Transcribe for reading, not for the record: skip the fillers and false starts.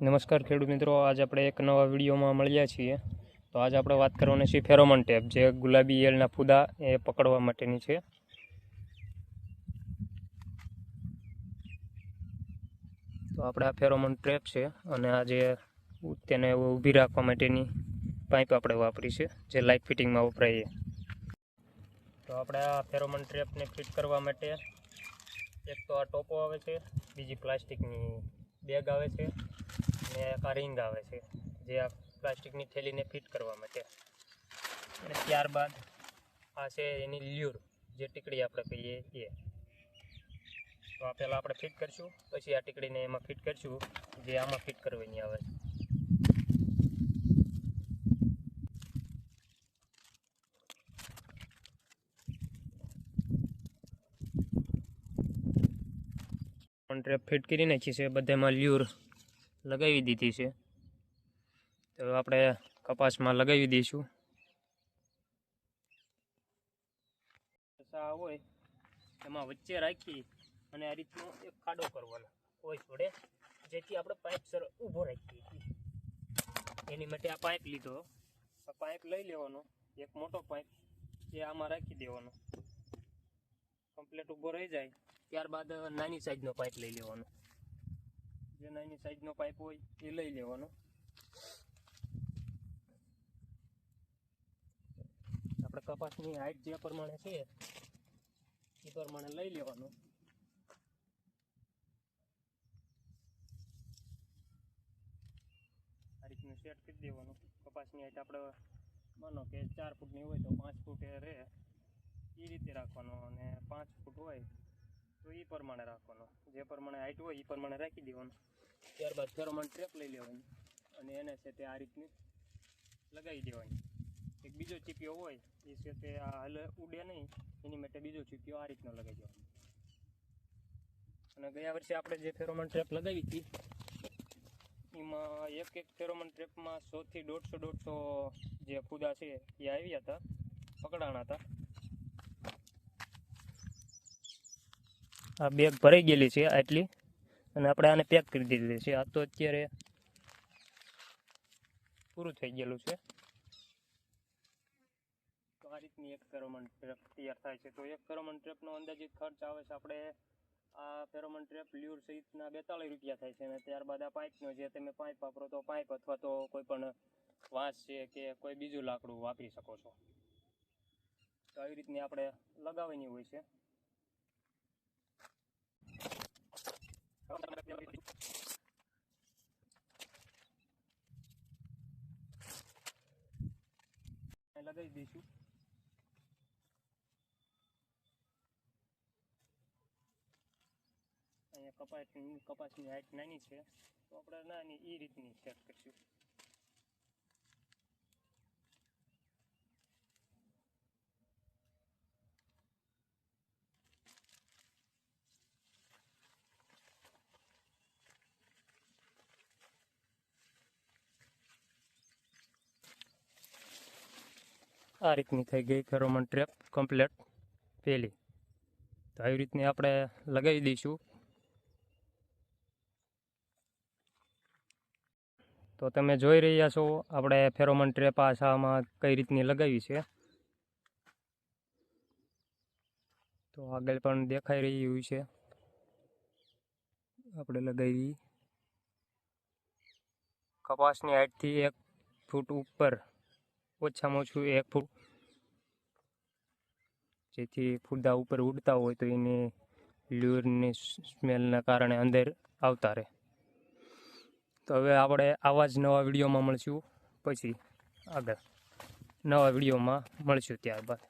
નમસ્કાર ખેડૂત મિત્રો, આજ આપણે એક નવા વિડીયોમાં મળ્યા છીએ. તો આજ આપણે વાત કરવાની છે ફેરોમોન ટેપ, જે ગુલાબી ઈયળના ફૂદા એ પકડવા માટેની છે. તો આપણે આ ફેરોમોન ટ્રેપ છે અને આ જે તેને ઊભી રાખવા માટેની પાઇપ આપણે વાપરી છે, જે લાઇટ ફિટિંગમાં વપરાય. તો આપણે આ ફેરોમોન ટ્રેપને ફિટ કરવા માટે એક તો આ ટોપો આવે છે, બીજી પ્લાસ્ટિકની બેગ આવે છે અને એક આ રિંગ આવે છે, જે આ પ્લાસ્ટિકની થેલીને ફિટ કરવા માટે. અને ત્યારબાદ આ છે એની લ્યુર, જે ટીકડી આપણે કહીએ એ. તો આ પહેલાં આપણે ફિટ કરીશું, પછી આ ટીકડીને એમાં ફિટ કરીશું, જે આમાં ફિટ કરવાની આવે છે. ટ્રેપ ફિટ કરી નાખી છે, બધામાં લ્યુર લગાવી દીધી છે. તો આપણે કપાસમાં લગાવી દઈશું. હોય એમાં વચ્ચે રાખી અને આ રીતનો એક ખાડો કરવાનો કોઈ જોડે, જેથી આપણે પાઇપ સર ઊભો રાખીએ. એની માટે આ પાઇપ લીધો. આ પાઇપ લઈ લેવાનો, એક મોટો પાઇપ એ આમાં રાખી દેવાનો. કમ્પ્લીટ ઊભો રહી જાય ત્યારબાદ નાની સાઈઝનો પાઇપ લઈ લેવાનો. જે નાની સાઈઝનો પાઇપ હોય એ લઈ લેવાનો. આપણે કપાસની હાઈટ જે પ્રમાણે છે એ પ્રમાણે લઈ લેવાનું. આ રીતનું સેટ કરી દેવાનું. કપાસની હાઈટ આપણે માનો કે 4 ફૂટની હોય તો 5 ફૂટ રહે એ રીતે રાખવાનો, અને 5 ફૂટ હોય તો એ પ્રમાણે રાખવાનો. જે પ્રમાણે હાઈટ હોય એ પ્રમાણે રાખી દેવાનું. ત્યારબાદ ફેરોમોન ટ્રેપ લઈ લેવાની અને એને છે તે આ રીતની લગાવી દેવાની. એક બીજો ચીપિયો હોય એ છે તે આ ઉડે નહીં, એની માટે બીજો ચીપિયો આ રીતનો લગાવી દેવાનો. અને ગયા વર્ષે આપણે જે ફેરોમોન ટ્રેપ લગાવી હતી એમાં એક ફેરોમોન ટ્રેપમાં 100 થી 150 જે ફૂદા છે એ આવ્યા હતા, પકડાણા હતા. આ બેગ ભરાઈ ગયેલી છે આટલી, અને આપણે આને પેક કરી દીધી છે. આ તો અત્યારે પૂરું થઈ ગયેલું છે. તો આ રીતની એક ફેરોમોન ટ્રેપ તૈયાર થાય છે. તો એક ફેરોમોન ટ્રેપનો અંદાજિત ખર્ચ આવે છે આપણે, આ ફેરોમોન ટ્રેપ લ્યુર સહિતના 42 રૂપિયા થાય છે. અને ત્યારબાદ આ પાઇપનો, જે તમે પાઇપ વાપરો તો પાઇપ અથવા તો કોઈ પણ વાંસ છે કે કોઈ બીજું લાકડું વાપરી શકો છો. તો આવી રીતની આપણે લગાવવાની હોય છે. લગાવી દઈશું. અહીંયા કપાસની હાઈટ નાની છે તો આપણે નાની એ રીતની સેટ કરીશું. આ રીતની થઈ ગઈ ફેરોમોન ટ્રેપ કમ્પ્લીટ પહેલી. તો આવી રીતની આપણે લગાવી દઈશું. તો તમે જોઈ રહ્યા છો આપણે ફેરોમોન ટ્રેપ આમાં કઈ રીતની લગાવી છે. તો આગળ પણ દેખાઈ રહ્યું છે. આપણે લગાવી કપાસની હાઈટથી 1 ફૂટ ઉપર, ઓછામાં ઓછું 1 ફૂટ, જેથી ફૂદા ઉપર ઉડતા હોય તો એની લ્યુરની સ્મેલના કારણે અંદર આવતા રહે. તો હવે આપણે આવા જ નવા વિડીયોમાં મળશું. પછી આગળ નવા વિડીયોમાં મળશું ત્યારબાદ.